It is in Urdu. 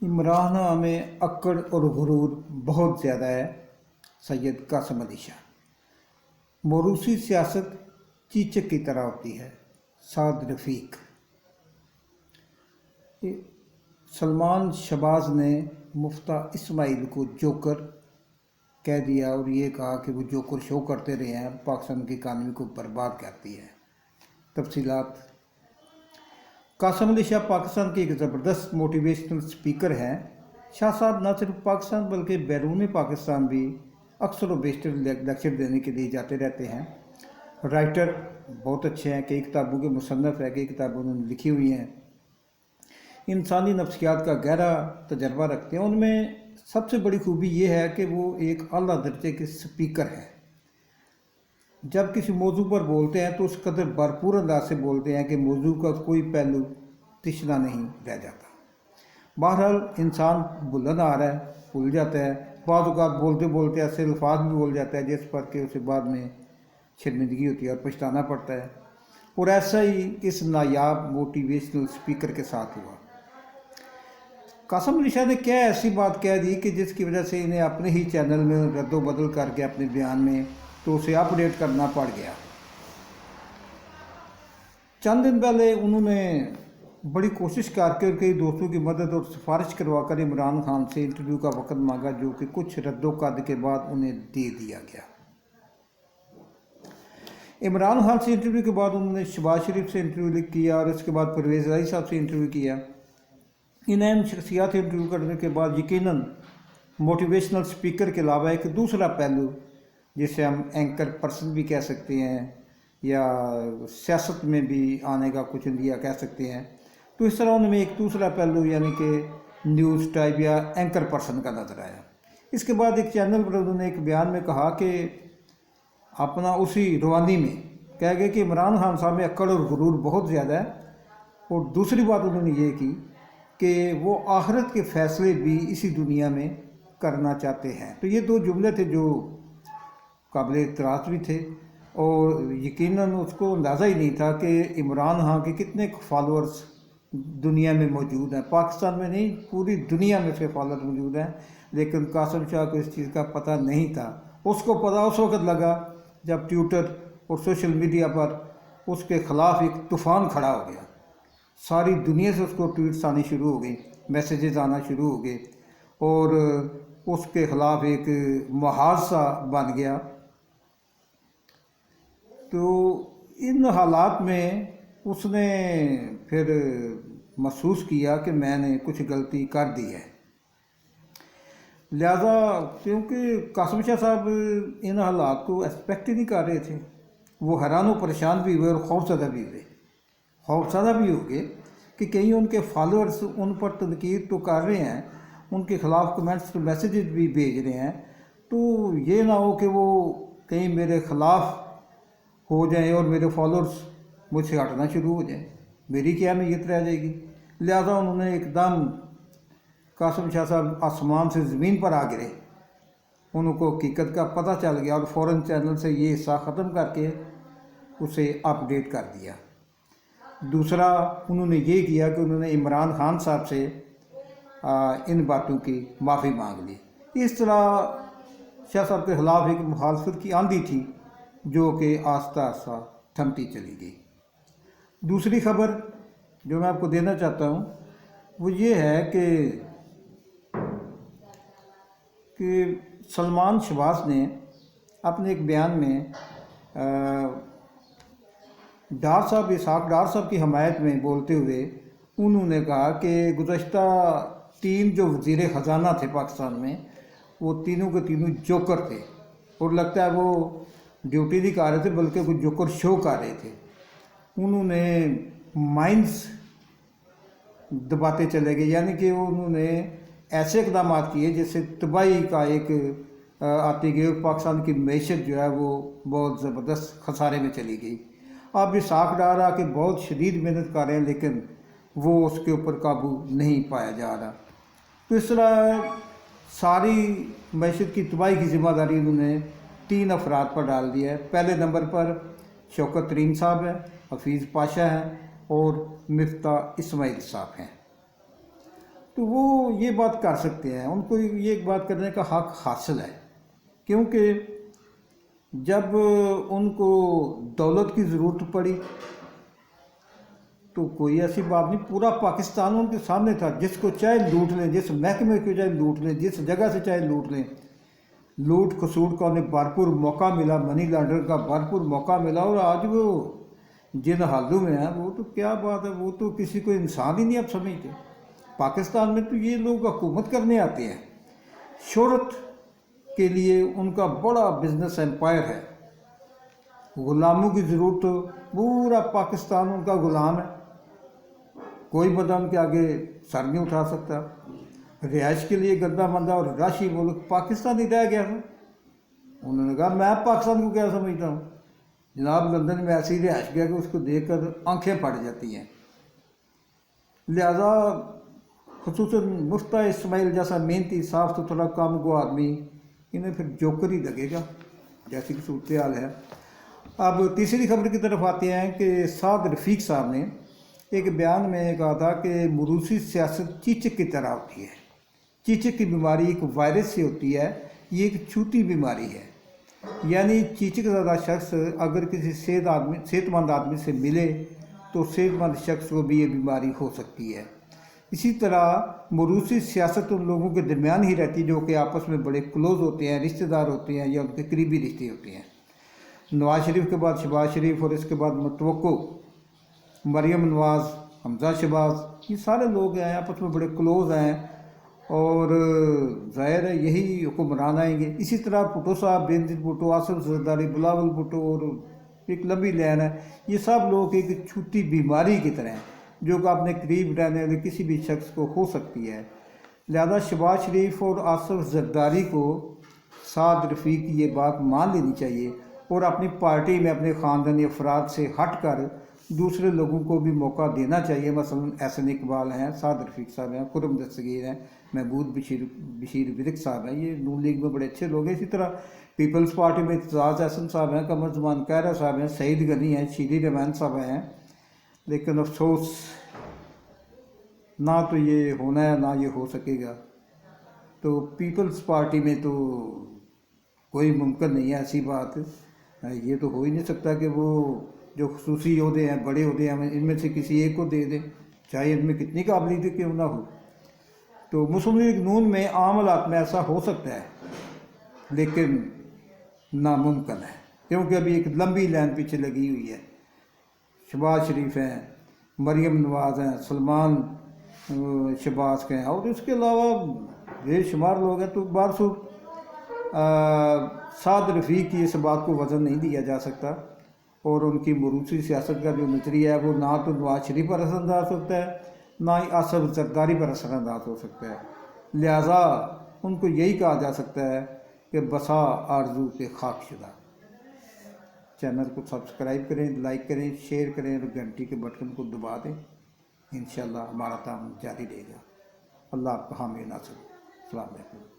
عمران میں اکڑ اور غرور بہت زیادہ ہے۔ سید قاسم علی شاہ۔ موروثی سیاست چیچک کی طرح ہوتی ہے۔ سعد رفیق۔ سلمان شہباز نے مفتیٰ اسماعیل کو جوکر کہہ دیا اور یہ کہا کہ وہ جوکر شو کرتے رہے ہیں، پاکستان کی اکانومی کو برباد کرتی ہے۔ تفصیلات۔ قاسم علی شاہ پاکستان کے ایک زبردست موٹیویشنل سپیکر ہیں۔ شاہ صاحب نہ صرف پاکستان بلکہ بیرون پاکستان بھی اکثر و بیشتر لیکچر دینے کے لیے جاتے رہتے ہیں۔ رائٹر بہت اچھے ہیں، کئی کتابوں کے مصنف ہیں، کئی کتابیں انہوں نے لکھی ہوئی ہیں۔ انسانی نفسیات کا گہرا تجربہ رکھتے ہیں۔ ان میں سب سے بڑی خوبی یہ ہے کہ وہ ایک اعلیٰ درجے کے سپیکر ہیں۔ جب کسی موضوع پر بولتے ہیں تو اس قدر بھرپور انداز سے بولتے ہیں کہ موضوع کا کوئی پہلو تشنا نہیں رہ جاتا۔ بہرحال انسان بھولن آ رہا ہے، بھول جاتا ہے، بعض اوقات بولتے بولتے ایسے الفاظ بھی بول جاتا ہے جس پر کہ اسے بعد میں شرمندگی ہوتی ہے اور پچھتانا پڑتا ہے، اور ایسا ہی اس نایاب موٹیویشنل سپیکر کے ساتھ ہوا۔ قاسم علی شاہ نے کیا ایسی بات کہہ دی کہ جس کی وجہ سے انہیں اپنے ہی چینل میں رد و بدل کر کے اپنے بیان میں تو اسے اپ ڈیٹ کرنا پڑ گیا۔ چند دن پہلے انہوں نے بڑی کوشش کر کے اور کئی دوستوں کی مدد اور سفارش کروا کر عمران خان سے انٹرویو کا وقت مانگا، جو کہ کچھ رد و قد کے بعد انہیں دے دیا گیا۔ عمران خان سے انٹرویو کے بعد انہوں نے شہباز شریف سے انٹرویو کیا اور اس کے بعد پرویز الہی صاحب سے انٹرویو کیا۔ ان اہم شخصیات سے انٹرویو کرنے کے بعد یقیناً موٹیویشنل سپیکر کے علاوہ ایک دوسرا پہلو جسے ہم اینکر پرسن بھی کہہ سکتے ہیں یا سیاست میں بھی آنے کا کچھ اندیا کہہ سکتے ہیں، تو اس طرح ان میں ایک دوسرا پہلو یعنی کہ نیوز ٹائپ یا اینکر پرسن کا نظر آیا۔ اس کے بعد ایک چینل پر انہوں نے ایک بیان میں کہا کہ اپنا اسی روانی میں کہہ گئے کہ عمران خان صاحب میں اکڑ اور غرور بہت زیادہ ہے، اور دوسری بات انہوں نے یہ کی کہ وہ آخرت کے فیصلے بھی اسی دنیا میں کرنا چاہتے ہیں۔ تو یہ دو جملے تھے جو قابل اعتراض بھی تھے، اور یقیناً اس کو اندازہ ہی نہیں تھا کہ عمران خان کے کتنے فالورز دنیا میں موجود ہیں، پاکستان میں نہیں پوری دنیا میں سے فالورز موجود ہیں، لیکن قاسم شاہ کو اس چیز کا پتہ نہیں تھا۔ اس کو پتہ اس وقت لگا جب ٹویٹر اور سوشل میڈیا پر اس کے خلاف ایک طوفان کھڑا ہو گیا۔ ساری دنیا سے اس کو ٹویٹس آنے شروع ہو گئی، میسیجز آنا شروع ہو گئے، اور اس کے خلاف ایک محاذ سا بن گیا۔ تو ان حالات میں اس نے پھر محسوس کیا کہ میں نے کچھ غلطی کر دی ہے، لہذا کیونکہ قاسم شاہ صاحب ان حالات کو ایکسپیکٹ ہی نہیں کر رہے تھے، وہ حیران و پریشان بھی ہوئے اور خوفزدہ بھی ہوئے۔ خوفزدہ بھی ہو گئے کہ کہیں ان کے فالورز ان پر تنقید تو کر رہے ہیں، ان کے خلاف کمنٹس میسیجز بھی بھیج رہے ہیں، تو یہ نہ ہو کہ وہ کہیں میرے خلاف ہو جائیں اور میرے فالورز مجھ سے ہٹنا شروع ہو جائیں، میری کیا نیت رہ جائے گی۔ لہذا انہوں نے ایک دم قاسم شاہ صاحب آسمان سے زمین پر آ گرے، انہوں کو حقیقت کا پتہ چل گیا اور فوراً چینل سے یہ حصہ ختم کر کے اسے اپ ڈیٹ کر دیا۔ دوسرا انہوں نے یہ کیا کہ انہوں نے عمران خان صاحب سے ان باتوں کی معافی مانگ لی۔ اس طرح شاہ صاحب کے خلاف ایک مخالفت کی آندھی تھی جو کہ آہستہ آہستہ تھمتی چلی گئی۔ دوسری خبر جو میں آپ کو دینا چاہتا ہوں وہ یہ ہے کہ سلمان شہباز نے اپنے ایک بیان میں ڈار صاحب اسحاق ڈار صاحب کی حمایت میں بولتے ہوئے انہوں نے کہا کہ گزشتہ 3 جو وزیر خزانہ تھے پاکستان میں، وہ تینوں کے تینوں جوکر تھے، اور لگتا ہے وہ ڈیوٹی نہیں کر رہے تھے بلکہ وہ جوکر شو کر رہے تھے۔ انہوں نے مائنز دباتے چلے گئے، یعنی کہ انہوں نے ایسے اقدامات کیے جس سے تباہی کا ایک آتی گئی، اور پاکستان کی معیشت جو ہے وہ بہت زبردست خسارے میں چلی گئی۔ اب اسحاق ڈار آ کے بہت شدید محنت کر رہے ہیں لیکن وہ اس کے اوپر قابو نہیں پایا جا رہا۔ تو اس طرح ساری معیشت کی تباہی کی ذمہ داری انہوں نے 3 افراد پر ڈال دیا ہے۔ پہلے نمبر پر شوکت ترین صاحب ہیں، حفیظ پاشا ہیں اور مفتیٰ اسماعیل صاحب ہیں۔ تو وہ یہ بات کر سکتے ہیں، ان کو یہ بات کرنے کا حق حاصل ہے، کیونکہ جب ان کو دولت کی ضرورت پڑی تو کوئی ایسی بات نہیں، پورا پاکستان ان کے سامنے تھا، جس کو چاہے لوٹ لیں، جس محکمے کو چاہے لوٹ لیں، جس جگہ سے چاہے لوٹ لیں، لوٹ کھسوٹ کا انہیں بھرپور موقع ملا، منی لانڈر کا بھرپور موقع ملا، اور آج وہ جن حالوں میں ہیں وہ تو کیا بات ہے، وہ تو کسی کو انسان ہی نہیں اب سمجھتے۔ پاکستان میں تو یہ لوگ حکومت کرنے آتے ہیں، شہرت کے لیے ان کا بڑا بزنس امپائر ہے، غلاموں کی ضرورت، پورا پاکستان ان کا غلام ہے، کوئی بندہ ان کے آگے سر نہیں اٹھا سکتا۔ رہائش کے لیے گندہ مندہ اور راشی ملک پاکستان ہی رہ گیا تھا۔ انہوں نے کہا میں پاکستان کو کیا سمجھتا ہوں، جناب لندن میں ایسی رہائش گیا کہ اس کو دیکھ کر آنکھیں پھٹ جاتی ہیں۔ لہذا خصوصاً مفتہ اسماعیل جیسا محنتی صاف ستھرا کام کو آدمی انہیں پھر جوکر ہی لگے گا، جیسی کہ صورتحال ہے۔ اب تیسری خبر کی طرف آتے ہیں کہ سعد رفیق صاحب نے ایک بیان میں کہا تھا کہ موروثی سیاست چیچک کی طرح ہوتی ہے۔ چیچک کی بیماری ایک وائرس سے ہوتی ہے، یہ ایک چھوٹی بیماری ہے، یعنی چیچک زدہ شخص اگر کسی صحت مند آدمی سے ملے تو صحت مند شخص کو بھی یہ بیماری ہو سکتی ہے۔ اسی طرح موروثی سیاست ان لوگوں کے درمیان ہی رہتی ہے جو کہ آپس میں بڑے کلوز ہوتے ہیں، رشتہ دار ہوتے ہیں یا ان کے قریبی رشتے ہوتے ہیں۔ نواز شریف کے بعد شہباز شریف اور اس کے بعد متوقع مریم نواز، حمزہ شہباز، یہ سارے لوگ ہیں آپس میں بڑے کلوز ہیں، اور ظاہر ہے یہی حکمران آئیں گے۔ اسی طرح بھٹو صاحب، بینظیر بھٹو، آصف زرداری، بلاول بھٹو، اور ایک لمبی لائن ہے، یہ سب لوگ ایک چھوٹی بیماری کی طرح ہیں جو کہ اپنے قریب رہنے والے کسی بھی شخص کو ہو سکتی ہے۔ لہذا شہباز شریف اور آصف زرداری کو سعد رفیق کی یہ بات مان لینی چاہیے اور اپنی پارٹی میں اپنے خاندانی افراد سے ہٹ کر دوسرے لوگوں کو بھی موقع دینا چاہیے۔ مثلا احسن اقبال ہیں، سعد رفیق صاحب ہیں، خرم دستگیر ہیں، محمود بشیر ورک صاحب ہیں، یہ نون لیگ میں بڑے اچھے لوگ ہیں۔ اسی طرح پیپلز پارٹی میں اعتزاز احسن صاحب ہیں، قمر زمان کہرہ صاحب ہیں، سعید غنی ہیں، شیری رحمان صاحب ہیں، لیکن افسوس نہ تو یہ ہونا ہے نہ یہ ہو سکے گا۔ تو پیپلز پارٹی میں تو کوئی ممکن نہیں ہے ایسی بات، یہ تو ہو ہی نہیں سکتا کہ وہ جو خصوصی عہدے ہیں، بڑے عہدے ہیں، ان میں سے کسی ایک کو دے دیں، چاہے ان میں کتنی قابلیت کیوں نہ ہو۔ تو مسلم لیگ نون میں عام حالات میں ایسا ہو سکتا ہے لیکن ناممکن ہے، کیونکہ ابھی ایک لمبی لائن پیچھے لگی ہوئی ہے۔ شہباز شریف ہیں، مریم نواز ہیں، سلمان شہباز کے ہیں، اور اس کے علاوہ بے شمار لوگ ہیں۔ تو بہرصورت سعد رفیق کی اس بات کو وزن نہیں دیا جا سکتا، اور ان کی موروثی سیاست کا جو نظریہ ہے وہ نہ تو نواز شریف پر اثر انداز ہوتا ہے نہ ہی آصف زرداری پر اثر انداز ہو سکتا ہے۔ لہٰذا ان کو یہی کہا جا سکتا ہے کہ بسا آرزو کے خاک شدہ۔ چینل کو سبسکرائب کریں، لائک کریں، شیئر کریں اور گھنٹی کے بٹن کو دبا دیں۔ انشاءاللہ ہمارا کام جاری رہے گا۔ اللہ آپ کا حامی ناصر۔ السلام علیکم۔